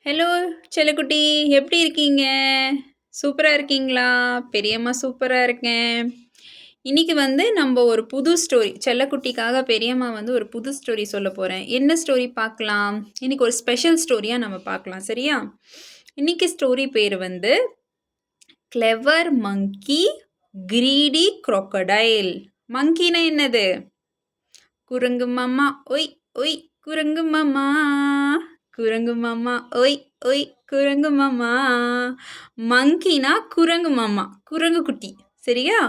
Hello செல்லக்குட்டி, எப்படி இருக்கீங்க? சூப்பரா இருக்கீங்களா? பெரியம்மா சூப்பரா இருக்கேன். இன்னைக்கு நம்ம ஒரு புது ஸ்டோரி செல்லக்குட்டிக்காக பெரியம்மா ஒரு புது ஸ்டோரி சொல்லப் போறேன். என்ன ஸ்டோரி பார்க்கலாம்? இன்னைக்கு ஒரு ஸ்பெஷல் ஸ்டோரியா நம்ம பார்க்கலாம். சரியா? இன்னைக்கு ஸ்டோரி பேரு கிளெவர் மங்கி கிரீடி crocodile. மங்கினா என்னது? குரங்கு மாமா ஒய் ஒய் குரங்கு மாமா, குரங்கு மாமா ஒய் ஒய் குரங்கு மாமா. மங்கினா குரங்கு மாமா, குரங்கு குட்டி. சரியா?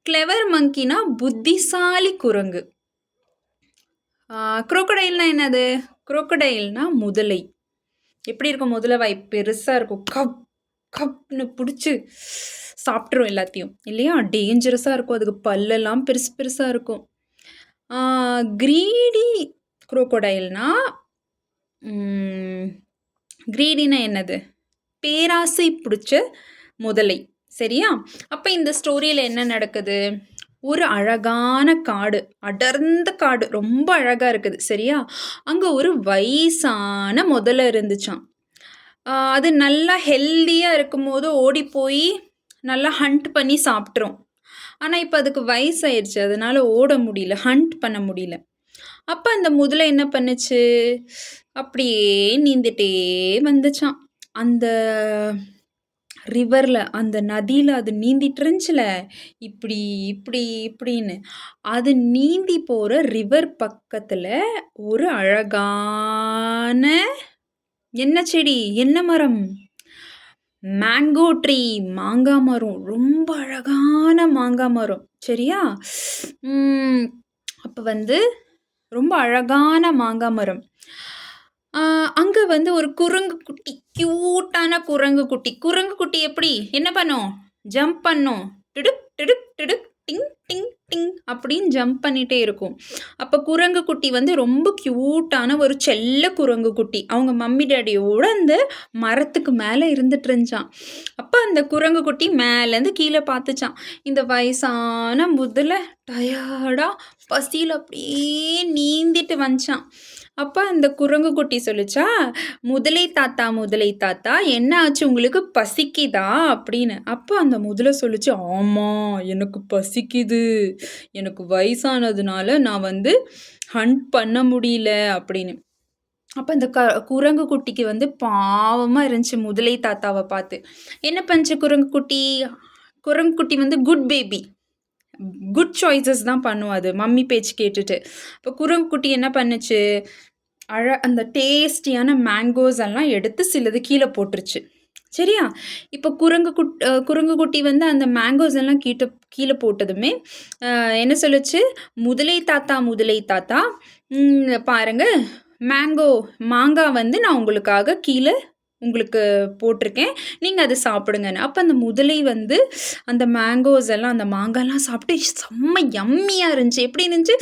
கிளெவர் மங்கினா புத்திசாலி குரங்கு. crocodileனா என்னது? crocodileனா முதலை. எப்படி இருக்கும் முதலை? வாய் பெருசா இருக்கும். கப் கப்னு பிடிச்சி சாப்பிட்ரும் எல்லாத்தையும் இல்லையா? டேஞ்சரஸாக இருக்கும். அதுக்கு பல்லெல்லாம் பெருசு பெருசாக இருக்கும். கிரீடி crocodileனா கிரீடினா என்னது? பேராசை பிடிச்ச முதலை. சரியா? அப்போ இந்த ஸ்டோரியில் என்ன நடக்குது? ஒரு அழகான காடு, அடர்ந்த காடு, ரொம்ப அழகா இருக்குது. சரியா? அங்கே ஒரு வயசான முதலை இருந்துச்சாம். அது நல்லா ஹெல்த்தியாக இருக்கும்போது ஓடி போய் நல்லா ஹண்ட் பண்ணி சாப்பிட்ரும். ஆனால் இப்போ அதுக்கு வயசாயிருச்சு, அதனால ஓட முடியல, ஹண்ட் பண்ண முடியல. அப்போ அந்த முதலை என்ன பண்ணுச்சு? அப்படியே நீந்திட்டே வந்துச்சான். அந்த ரிவரில், அந்த நதியில் அது நீந்திட்டு இருந்துச்சுல, இப்படி இப்படி இப்படின்னு. அது நீந்தி போகிற ரிவர் பக்கத்தில் ஒரு அழகான என்ன செடி, என்ன மரம்? மேங்கோ ட்ரீ, மாங்காய் மரம். ரொம்ப அழகான மாங்காய் மரம். சரியா? அப்போ ரொம்ப அழகான மாங்காய் மரம். அங்கே ஒரு குரங்கு குட்டி, க்யூட்டான குரங்கு குட்டி. குரங்கு குட்டி எப்படி என்ன பண்ணும்? ஜம்ப் பண்ணும். டிடுக் டிடுக் டிடுக் டிங் டிங் டிங் அப்படின்னு ஜம்ப் பண்ணிகிட்டே இருக்கும். அப்போ குரங்கு குட்டி ரொம்ப க்யூட்டான ஒரு செல்ல குரங்கு குட்டி. அவங்க மம்மி டேடியோட அந்த மரத்துக்கு மேலே இருந்துட்டு இருந்துச்சான். அப்போ அந்த குரங்கு குட்டி மேலேருந்து கீழே பார்த்துச்சான். இந்த வயசான முதல்ல டயர்டாக பசியில் அப்படியே நீந்திட்டு வந்துச்சான். அப்போ அந்த குரங்கு குட்டி சொல்லிச்சா, முதலை தாத்தா என்ன ஆச்சு, உங்களுக்கு பசிக்குதா அப்படின்னு. அப்போ அந்த முதலை சொல்லிச்சு, ஆமாம் எனக்கு பசிக்குது, எனக்கு வயசானதுனால நான் ஹண்ட் பண்ண முடியல அப்படின்னு. அப்போ அந்த குரங்கு குட்டிக்கு பாவமாக இருந்துச்சு முதலை தாத்தாவை பார்த்து. என்ன பண்ணுச்சு குரங்கு குட்டி? குரங்கு குட்டி குட் பேபி, குட் சாய்ஸஸ் தான் பண்ணும் அது, மம்மி பேச்சு கேட்டுட்டு. இப்போ குரங்கு குட்டி என்ன பண்ணுச்சு? அந்த டேஸ்டியான மேங்கோஸ் எல்லாம் எடுத்து சிலது கீழே போட்டுருச்சு. சரியா? இப்போ குரங்கு குட்டி அந்த மேங்கோஸ் எல்லாம் கீழே போட்டதுமே என்ன சொல்லுச்சு? முதலை தாத்தா பாருங்க, மாங்காய் நான் உங்களுக்காக கீழே உங்களுக்கு போட்டிருக்கேன், நீங்கள் அதை சாப்பிடுங்கன்னு. அப்போ அந்த முதலை அந்த மேங்கோஸ் எல்லாம், அந்த மாங்காய்லாம் சாப்பிட்டு செம்ம யம்மியாக இருந்துச்சு. எப்படி இருந்துச்சு?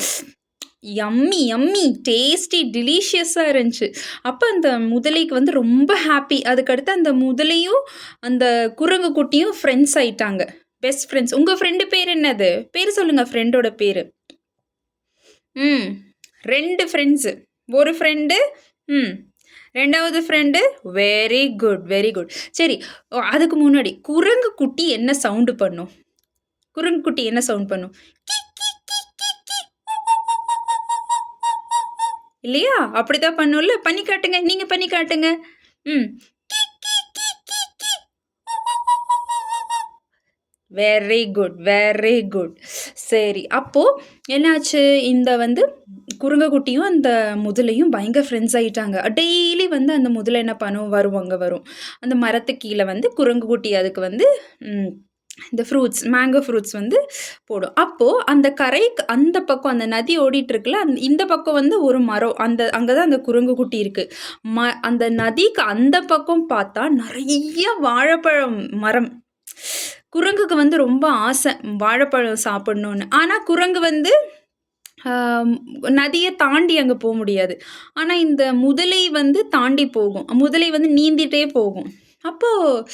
யம்மி யம்மி, டேஸ்டி, டெலிஷியஸாக இருந்துச்சு. அப்போ அந்த முதலைக்கு ரொம்ப ஹாப்பி. அதுக்கடுத்து அந்த முதலையும் அந்த குரங்கு குட்டியும் ஃப்ரெண்ட்ஸ் ஆயிட்டாங்க, பெஸ்ட் ஃப்ரெண்ட்ஸ். உங்கள் ஃப்ரெண்டு பேர் என்னது? பேர் சொல்லுங்கள், ஃப்ரெண்டோட பேர். 2 ஃப்ரெண்ட்ஸு. ஒரு ஃப்ரெண்டு, ரெண்டாவது friend. Very good very good. சரி, அதுக்கு முன்னாடி குரங்கு குட்டி என்ன சவுண்டு பண்ணும்? குரங்கு குட்டி என்ன சவுண்ட் பண்ணும்? இல்லையா? அப்படிதான் பண்ணும்ல. பண்ணி காட்டுங்க, நீங்க பண்ணி காட்டுங்க. Very good very good. சரி, அப்போ என்னாச்சு? இந்த குரங்கு குட்டியும் அந்த முதலையும் பயங்கர ஃப்ரெண்ட்ஸ் ஆயிட்டாங்க. டெய்லி அந்த முதலை என்ன பண்ணும்? வரும் அந்த மரத்துக்கு கீழே குரங்கு குட்டி அதுக்கு இந்த ஃப்ரூட்ஸ், மேங்கோ ஃப்ரூட்ஸ் போடும். அப்போது அந்த கரைக்கு அந்த பக்கம், அந்த நதி ஓடிட்டு இருக்குல்ல, இந்த பக்கம் ஒரு மரம், அங்கே தான் அந்த குரங்கு குட்டி இருக்குது. அந்த நதிக்கு அந்த பக்கம் பார்த்தா நிறைய வாழைப்பழம் மரம். குரங்குக்கு ரொம்ப ஆசை வாழைப்பழம் சாப்பிடணுன்னு. ஆனால் குரங்கு நதியை தாண்டி அங்கே போக முடியாது. ஆனால் இந்த முதலை தாண்டி போகும். முதலை நீந்திட்டே போகும். அப்போது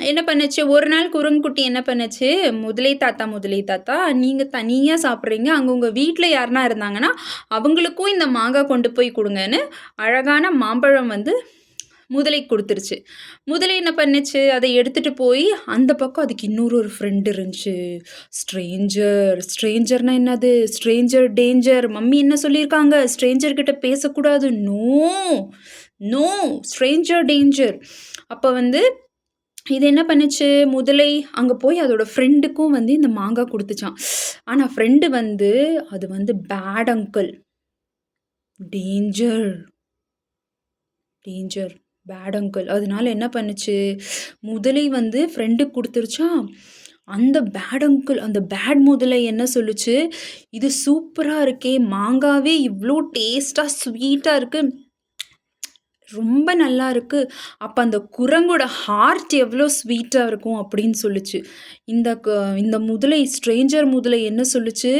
என்ன பண்ணுச்சு? ஒரு நாள் குரங்குக்குட்டி என்ன பண்ணுச்சு? முதலை தாத்தா நீங்கள் தனியாக சாப்பிட்றீங்க, அங்கே உங்கள் வீட்டில் யாருனா இருந்தாங்கன்னா அவங்களுக்கும் இந்த மாங்காய் கொண்டு போய் கொடுங்கன்னு அழகான மாம்பழம் முதலை கொடுத்துருச்சு. முதலை என்ன பண்ணுச்சு, அதை எடுத்துட்டு போய் அந்த பக்கம் அதுக்கு இன்னொரு ஃப்ரெண்ட் இருந்துச்சு. ஸ்ட்ரேஞ்சர். ஸ்ட்ரேஞ்சர்னா என்னது? Stranger danger. மம்மி என்ன சொல்லியிருக்காங்க? ஸ்ட்ரேஞ்சர் கிட்ட பேசக்கூடாது. No no, stranger danger. அப்போ வந்து இது என்ன பண்ணுச்சு, முதலை அங்கே போய் அதோட ஃப்ரெண்டுக்கும் வந்து இந்த மாங்காய் கொடுத்துச்சான். ஆனால் ஃப்ரெண்டு வந்து அது வந்து bad uncle, danger danger, bad uncle. அதனால என்ன பண்ணுச்சு, முதலை வந்து ஃப்ரெண்டுக்கு கொடுத்துருச்சா. அந்த பேட் அங்கிள், அந்த பேட் முதலை என்ன சொல்லுச்சு, இது சூப்பராக இருக்கே, மாங்காவே இவ்வளோ டேஸ்ட்டாக ஸ்வீட்டாக இருக்குது, ரொம்ப நல்லா இருக்கு. அப்போ அந்த குரங்கோட ஹார்ட் எவ்வளோ ஸ்வீட்டாக இருக்கும் அப்படின்னு சொல்லுச்சு. இந்த முதலை, ஸ்ட்ரேஞ்சர் முதலை என்ன சொல்லுச்சு,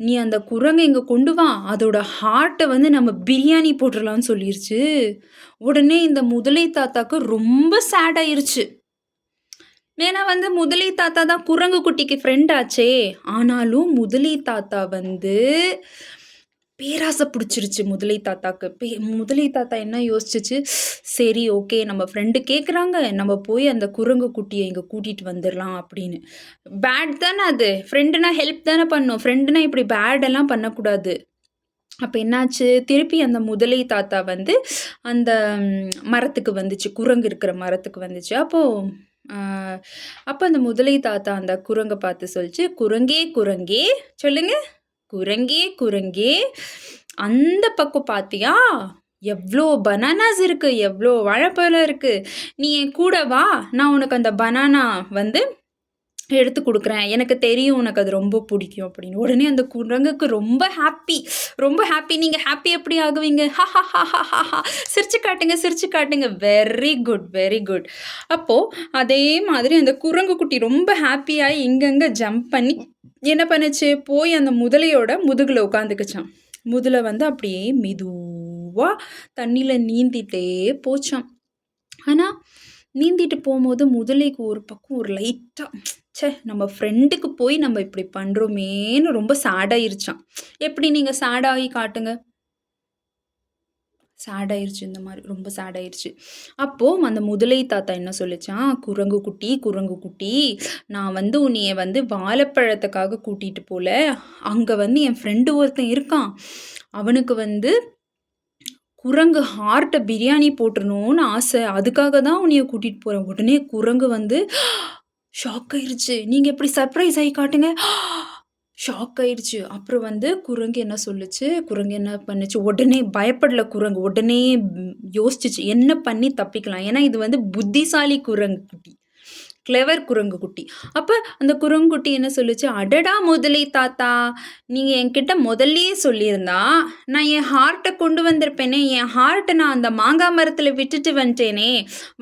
நீ அந்த குரங்கை இங்கே கொண்டு வா, அதோட ஹார்ட்டை வந்து நம்ம பிரியாணி போட்டுடலான்னு சொல்லிருச்சு. உடனே இந்த முதலை தாத்தாக்கு ரொம்ப சேட் ஆயிருச்சு. ஏன்னா வந்து முதலை தாத்தா தான் குரங்கு குட்டிக்கு ஃப்ரெண்ட் ஆச்சே. ஆனாலும் முதலை தாத்தா வந்து பேராசை பிடிச்சிருச்சு முதலை தாத்தாக்கு. முதலை தாத்தா என்ன யோசிச்சிச்சு, சரி ஓகே, நம்ம ஃப்ரெண்டு கேட்குறாங்க, நம்ம போய் அந்த குரங்கு குட்டியை இங்கே கூட்டிகிட்டு வந்துடலாம் அப்படின்னு. பேட் தானே அது, ஃப்ரெண்டுனா ஹெல்ப் தானே பண்ணும், ஃப்ரெண்டுனா இப்படி பேடெல்லாம் பண்ணக்கூடாது. அப்போ என்னாச்சு, திருப்பி அந்த முதலை தாத்தா வந்து அந்த மரத்துக்கு வந்துச்சு, குரங்கு இருக்கிற மரத்துக்கு வந்துச்சு. அப்போ அந்த முதலை தாத்தா அந்த குரங்கை பார்த்து சொல்லிச்சு, குரங்கே குரங்கே சொல்லுங்க, குரங்கே குரங்கே, அந்த பக்கம் பார்த்தியா எவ்வளோ பனானாஸ் இருக்குது, எவ்வளோ வாழைப்பழம் இருக்குது, நீ என் கூட வா, நான் உனக்கு அந்த பனானா வந்து எடுத்து கொடுக்குறேன், எனக்கு தெரியும் உனக்கு அது ரொம்ப பிடிக்கும் அப்படின்னு. உடனே அந்த குரங்குக்கு ரொம்ப ஹாப்பி, ரொம்ப ஹாப்பி. நீங்கள் ஹாப்பி எப்படி ஆகுவீங்க, ஹா, சிரிச்சு காட்டுங்க, சிரிச்சு காட்டுங்க. Very good, very good. அப்போது அதே மாதிரி அந்த குரங்கு குட்டி ரொம்ப ஹாப்பியாகி இங்கங்கே ஜம்ப் பண்ணி என்ன பண்ணுச்சு, போய் அந்த முதலையோட முதுகில் உட்காந்துக்குச்சான். முதலை வந்து அப்படியே மெதுவாக தண்ணியில் நீந்திட்டே போச்சான். ஆனால் நீந்திட்டு போகும்போது முதலைக்கு ஒரு பக்கம் ஒரு லைட்டாக, நம்ம ஃப்ரெண்டுக்கு போய் நம்ம இப்படி பண்ணுறோமேன்னு ரொம்ப சேடாயிருச்சான். எப்படி நீங்கள் சேடாகி காட்டுங்க. சேடாயிருச்சு, இந்த மாதிரி ரொம்ப சேடாயிருச்சு. அப்போது அந்த முதலை தாத்தா என்ன சொல்லிச்சான், குரங்கு குட்டி, குரங்கு குட்டி, நான் வந்து உன்னைய வந்து வாழைப்பழத்துக்காக கூட்டிகிட்டு போல, அங்கே வந்து என் ஃப்ரெண்டு ஒருத்தன் இருக்கான், அவனுக்கு வந்து குரங்கு ஹார்ட்டை பிரியாணி போட்டுருணும்னு ஆசை, அதுக்காக தான் உன்னைய கூட்டிகிட்டு போகிறேன். உடனே குரங்கு வந்து ஷாக் ஆயிடுச்சு. நீங்கள் எப்படி சர்ப்ரைஸ் ஆகி காட்டுங்க. ஷாக் ஆயிடுச்சு. அப்புறம் வந்து குரங்கு என்ன சொல்லுச்சு, குரங்கு என்ன பண்ணுச்சு, உடனே பயப்படல குரங்கு, உடனே யோசிச்சிச்சு என்ன பண்ணி தப்பிக்கலாம். ஏன்னா இது வந்து புத்திசாலி குரங்கு குட்டி, கிளவர் குரங்கு குட்டி. அப்போ அந்த குரங்குட்டி என்ன சொல்லுச்சு, அடடா முதலை தாத்தா, நீங்கள் என்கிட்ட முதல்லையே சொல்லியிருந்தா நான் என் ஹார்ட்டை கொண்டு வந்திருப்பேனே, என் ஹார்ட்டை நான் அந்த மாங்காய் மரத்தில் விட்டுட்டு வந்துட்டேனே,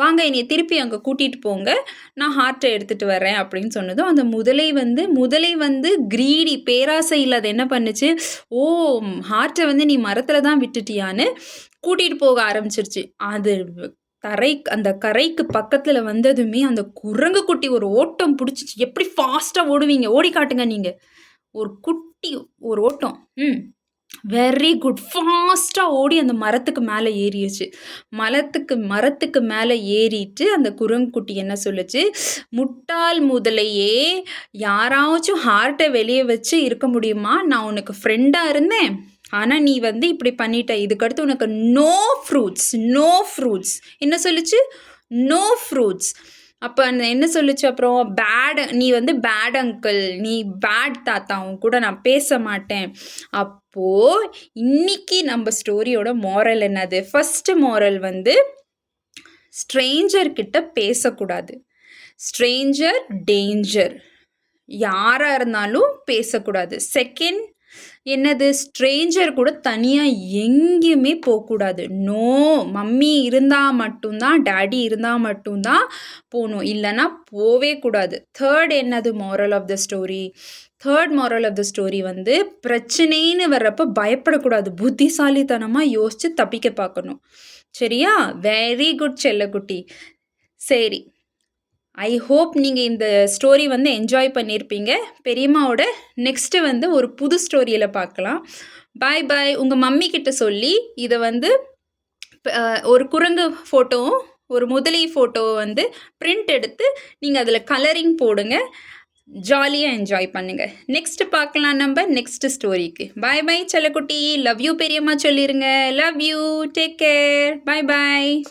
வாங்க என்னை திருப்பி அங்கே கூட்டிகிட்டு போங்க, நான் ஹார்ட்டை எடுத்துகிட்டு வரேன் அப்படின்னு சொன்னதும் அந்த முதலை வந்து கிரீடி, பேராசை இல்லாத என்ன பண்ணுச்சு, ஓ ஹார்ட்டை வந்து நீ மரத்தில் தான் விட்டுட்டியான்னு கூட்டிகிட்டு போக ஆரம்பிச்சிருச்சு. அது அந்த கரைக்கு பக்கத்தில் வந்ததுமே அந்த குரங்கு குட்டி ஒரு ஓட்டம் பிடிச்சிச்சு. எப்படி ஃபாஸ்ட்டாக ஓடுவீங்க, ஓடி காட்டுங்க நீங்கள். ஒரு குட்டி ஒரு ஓட்டம். Very good. ஃபாஸ்ட்டாக ஓடி அந்த மரத்துக்கு மேலே ஏறிடுச்சு. மரத்துக்கு மேலே ஏறிட்டு அந்த குரங்குக்குட்டி என்ன சொல்லுச்சு, முட்டாள் முதலையே, யாராச்சும் ஹார்ட்டை வெளியே வச்சு இருக்க முடியுமா, நான் உனக்கு ஃப்ரெண்டாக இருந்தேன், ஆனால் நீ வந்து இப்படி பண்ணிட்ட, இதுக்கடுத்து உனக்கு நோ ஃப்ரூட்ஸ். என்ன சொல்லுச்சு, நோ ஃப்ரூட்ஸ். அப்போ அந்த என்ன சொல்லுச்சு, அப்புறம் நீ வந்து பேட் அங்கிள், நீ பேட் தாத்தா, அவன் கூட நான் பேச மாட்டேன். அப்போது இன்னைக்கு நம்ம ஸ்டோரியோட மாரல் என்னது, ஃபர்ஸ்ட் மாரல் வந்து ஸ்ட்ரேஞ்சர் கிட்ட பேசக்கூடாது, ஸ்ட்ரேஞ்சர் டேஞ்சர், யாராக இருந்தாலும் பேசக்கூடாது. செகண்ட் என்னது, ஸ்ட்ரேஞ்சர் கூட தனியாக எங்கேயுமே போகக்கூடாது. நோ, மம்மி இருந்தால் மட்டும்தான், டேடி இருந்தால் மட்டும்தான் போகணும், இல்லைன்னா போவே கூடாது. தேர்ட் என்னது மாரல் ஆஃப் த ஸ்டோரி வந்து பிரச்சனைன்னு வர்றப்போ பயப்படக்கூடாது, புத்திசாலித்தனமாக யோசித்து தப்பிக்க பார்க்கணும். சரியா? வெரி குட் செல்லக்குட்டி. சரி, ஐ ஹோப் நீங்கள் இந்த ஸ்டோரி வந்து என்ஜாய் பண்ணியிருப்பீங்க. பெரியம்மாவோட நெக்ஸ்ட்டு வந்து ஒரு புது ஸ்டோரியில் பார்க்கலாம். பாய். உங்கள் மம்மி கிட்ட சொல்லி இதை வந்து ஒரு குரங்கு ஃபோட்டோவும் ஒரு முதலை ஃபோட்டோவை வந்து பிரிண்ட் எடுத்து நீங்கள் அதில் கலரிங் போடுங்க. ஜாலியாக என்ஜாய் பண்ணுங்க. நெக்ஸ்ட் பார்க்கலாம் நம்ம நெக்ஸ்ட் ஸ்டோரிக்கு. பாய் பாய் செல்லக்குட்டி. லவ் யூ பெரியம்மா சொல்லிருங்க. Love you. Take care. Bye bye.